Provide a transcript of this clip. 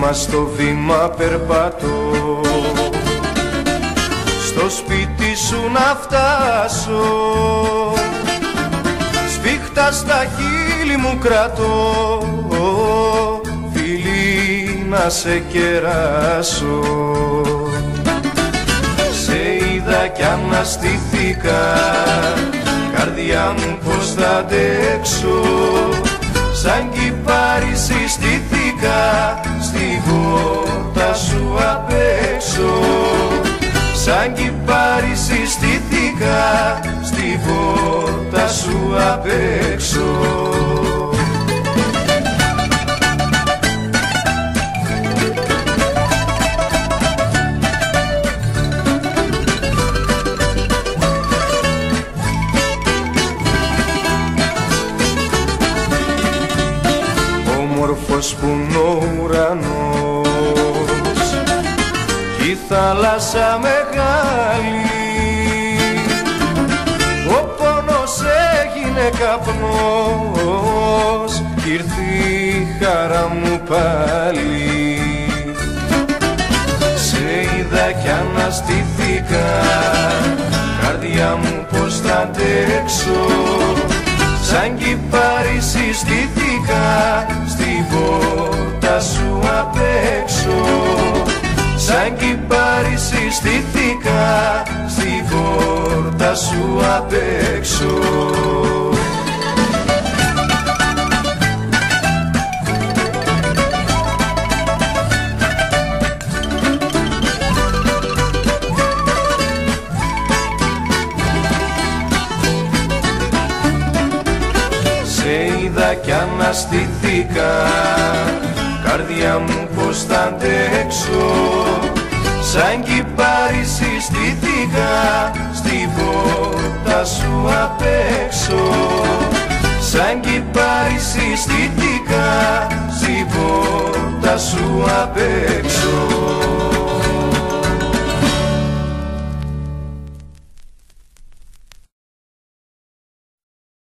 Βήμα στο βήμα περπατώ, στο σπίτι σου να φτάσω, σφίχτα στα χείλη μου κρατώ, φίλη να σε κεράσω. Σε είδα κι αναστήθηκα, καρδιά μου πως θα αντέξω, σαν κυπάρι συστήθηκα, στη πόρτα σου απ' έξω. Σαν κυπάρι συστήθηκα, στη πόρτα σου απ' έξω. Όμορφος που είναι ο ουρανός κι η θάλασσα μεγάλη, ο πόνος έγινε καπνός κι ήρθε η χαρά μου πάλι. Σε είδα κι αναστήθηκα, καρδιά μου πως θα αντέξω, σαν κυπάρι συστήθηκα, στην πόρτα σου απ' έξω. Σαν κυπάρι συστήθηκα, στην πόρτα σου απ' έξω. Σε είδα κι αναστήθηκα, καρδιά μου πως θα αντέξω, σαν κυπάρι συστήθηκα, στην πόρτα σου απ' έξω. Σαν κυπάρι συστήθηκα, στην πόρτα σου απ' έξω.